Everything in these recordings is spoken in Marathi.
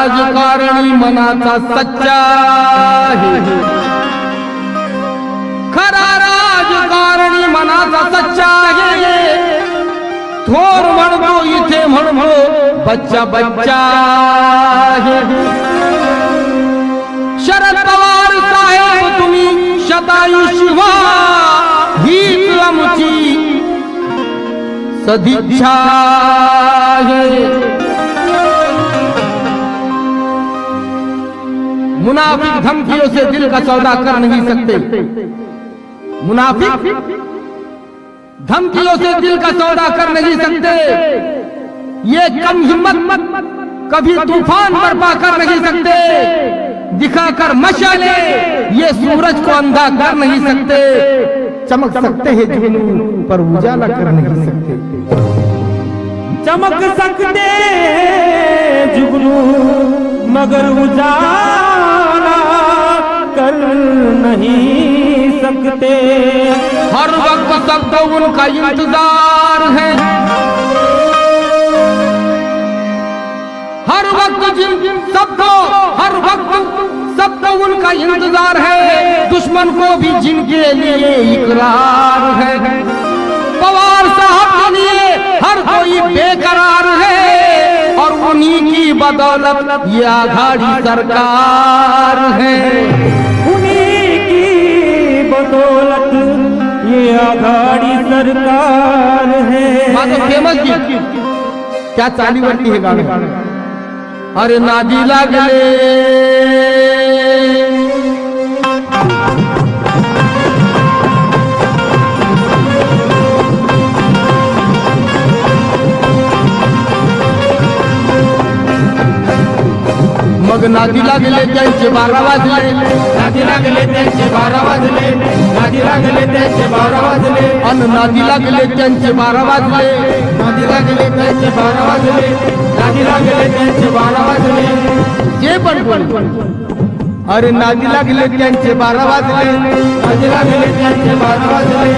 राजकारणी मनाचा सच्चा आहे, खरा राजकारणी मनाचा सच्चा आहे. थोर म्हणतो इथे म्हणतो बच्चा बच्चा आहे. शरद पवार साहेब तुम्ही शतायुषी व्हा हीच आमची सदिच्छा आहे. मुनाफिक धमकियों से दिल का सौदा कर नहीं सकते. मुनाफिक धमकियों से दिल का सौदा कर नहीं सकते. ये कम हिम्मत कभी तूफान बर्पा कर नहीं सकते. दिखाकर मशाले ये सूरज को अंधा कर नहीं सकते. चमक सकते हैं जुगनू पर उजाला कर नहीं सकते. चमक सकते जुगनू मगर उजाला कर नहीं सकते. हर वक्त सबको उनका इंतजार है, हर वक्त सबको हर वक्त सबको उनका इंतजार है. दुश्मन को भी जिनके लिए इकरार है. पवार साहब के लिए हर कोई बेकरार है और उन्हीं की बदौलत ये आघाड़ी सरकार है. उन्हीं की बदौलत ये आघाड़ी सरकार है. माझं फेमस गीत त्या चालीवरती हे गाणं. अरे नादी लागले मग नादी लागले त्यांचे 12 वाजले. नादी लागले त्यांचे 12 वाजले. नादी लागले त्यांचे 12 वाजले. अन नादी लागले त्यांचे 12 वाजले. नादी लागले त्यांचे 12 वाजले. नादी लागले त्यांचे 12 वाजले. जे पण बोल. अरे नादी लागले त्यांचे 12 वाजले. नादी लागले त्यांचे 12 वाजले.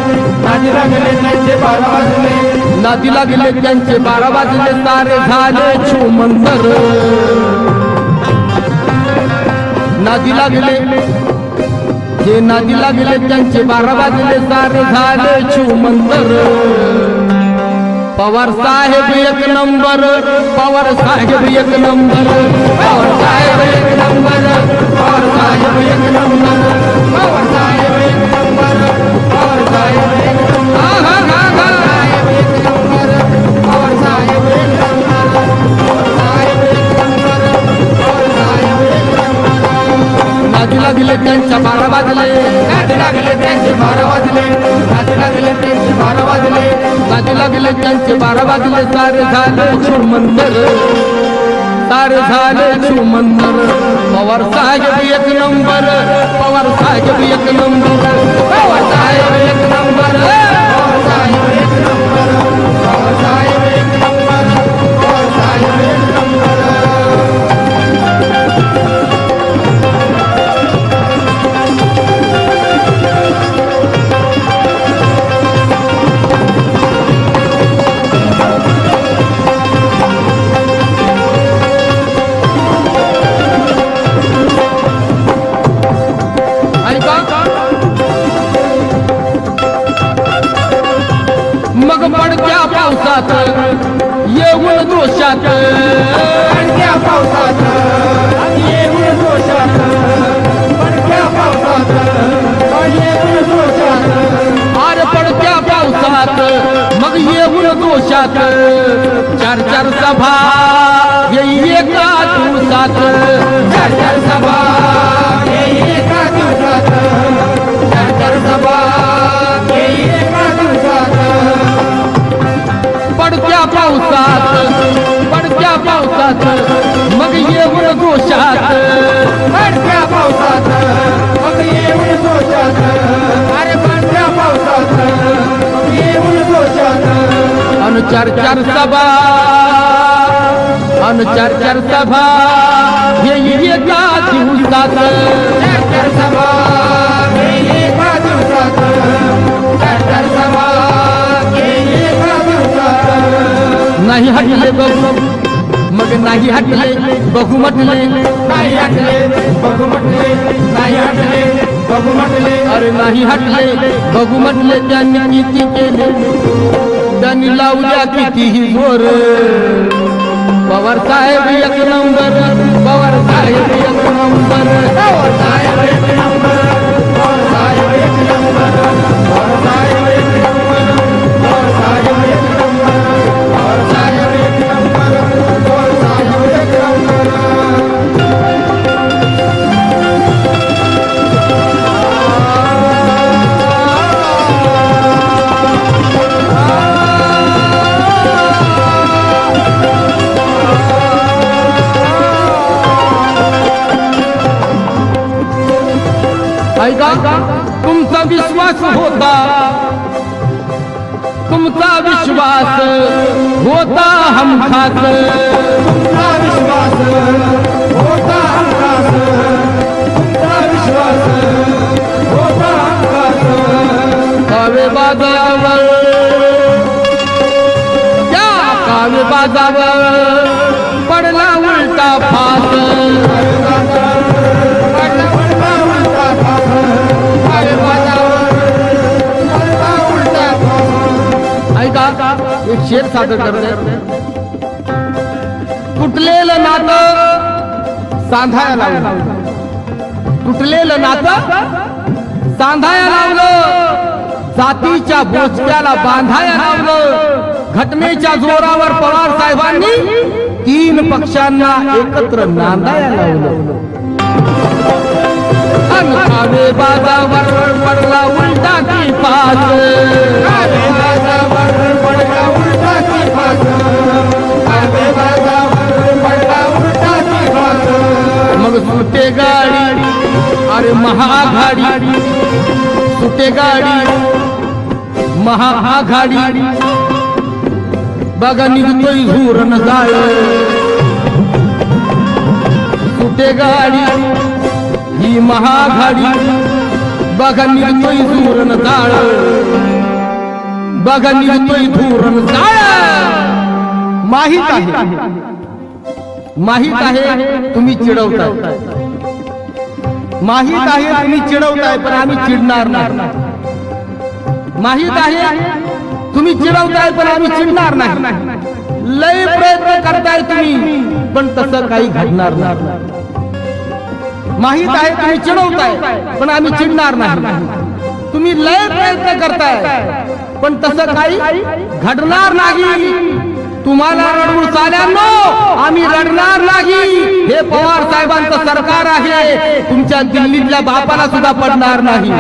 नादी लागले त्यांचे 12 वाजले. नादी लागले त्यांचे 12 वाजले. सारे झाले छूमंतर. नादी लागले जे नादी लागले त्यांचे 12 वाजले. सारे झाले छूमंतर. पवार साहेब एक नंबर. पवार साहेब एक नंबर. पवार साहेब एक नंबर. पवार साहेब एक नंबर. पवार साहेब एक नंबर. पवार साहेब एक नंबर. हा हा हा हा. पवार साहेब एक नंबर. पवार साहेब एक नंबर. पवार साहेब एक नंबर. नादी लागले त्यांच्या 12 वाजले. नादी लागले त्यांचे 12 वाजले. नादी लागले त्यांचे 12 वाजले. नादी लागले त्यांचे 12 वाजले. सारे झाले छूमंतर. सारे झाले छूमंतर. पवार साहेब एक नंबर. पवार साहेब एक नंबर. पवार साहेब एक नंबर. पवार साहेब एक नंबर. पवार साहेब एक नंबर. पवार साहेब एक नंबर. मग पडत्या पावसात येऊन दोषात. पडत्या पावसात येऊन दोषात. पडत्या पावसात येऊन दोषात. अरे पडत्या पावसात मग येऊन दोषात. 4-4 सभा येई एका दिवसात. 4-4 सभा येई एका दिवसात. 4-4 सभा येई एका दिवसात. पडत्या पावसात मग येऊन दोषात. पडत्या पावसात मग येऊन दोषात. अरे पडत्या पावसात येऊन दोषात. अन 4-4 सभा येई एका दिवसात. 4-4 सभा येई एका दिवसात. 4-4 सभा येई एका दिवसात. नाही हटले बघ मग नाही हटले बघू म्हटले नाही हटले बघू म्हटले नाही हटले बघू म्हटले अरे नाही हटले बघू म्हटले त्यांनी किती केले त्यांनी लावल्या कितीही जोर पवार साहेब एक नंबर पवार साहेब एक नंबर पवार साहेब एक नंबर पवार साहेब एक नंबर पवार साहेब एक नंबर पवार साहेब एक नंबर पवार साहेब एक नंबर पवार साहेब एक नंबर ऐका तुमचा विश्वास होता तुमचा विश्वास होता हमखास तुमचा विश्वास होता हमखास तुमचा विश्वास होता हमखास कावे बाजावर या कावे बाजावर पडला उलटा फास ऐका एक शेर सादर करते तुटलेलं नातं सांधाया लावलं तुटलेलं नातं सांधाया लावलं जातीच्या बोचक्याला बांधाया लावलं घटनेच्या जोरावर पवार साहेबांनी 3 पक्षांना एकत्र नांदाया लावलं कावे बाजावर पडला उलटा की पास कावे बाजावर पडला उलटा की पास कावे बाजावर पडला उलटा की पास मग सुटे गाडी अरे महाआघाडी सुटे गाडी महाआघाडी बघा निघतोय धुरण जाळ सुटे गाडी ही महाआघाडी बघा निघतोय धुरण जाळ बघा निघतोय धुरण जाळ माहित आहे तुम्ही चिडवताय माहित आहे तुम्ही चिडवताय पण आम्ही चिडणार नाही माहित आहे तुम्ही चिडवताय पण आम्ही चिडणार नाही लय प्रयत्न करताय तुम्ही पण तसं काही घडणार नाही माहित आहे तुम्ही चिडवताय पण आम्ही चिडणार नाही तुम्ही लय प्रयत्न करताय पण तसं काही घडणार नाही तुम्हाला रडून चाल्यानो आम्ही रडणार नाही हे पवार साहेबांचं सरकार आहे तुमच्या दिल्लीतल्या बापाला सुद्धा पडणार नाही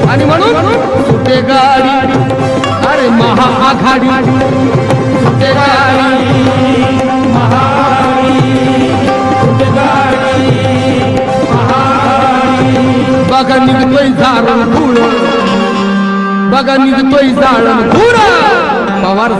आणि म्हणून सुटे गाडी अरे महाआघाडी सुटे गाडी बघा निघतोय जाळण धूळ बघा निघतोय जाळण धूळ पवार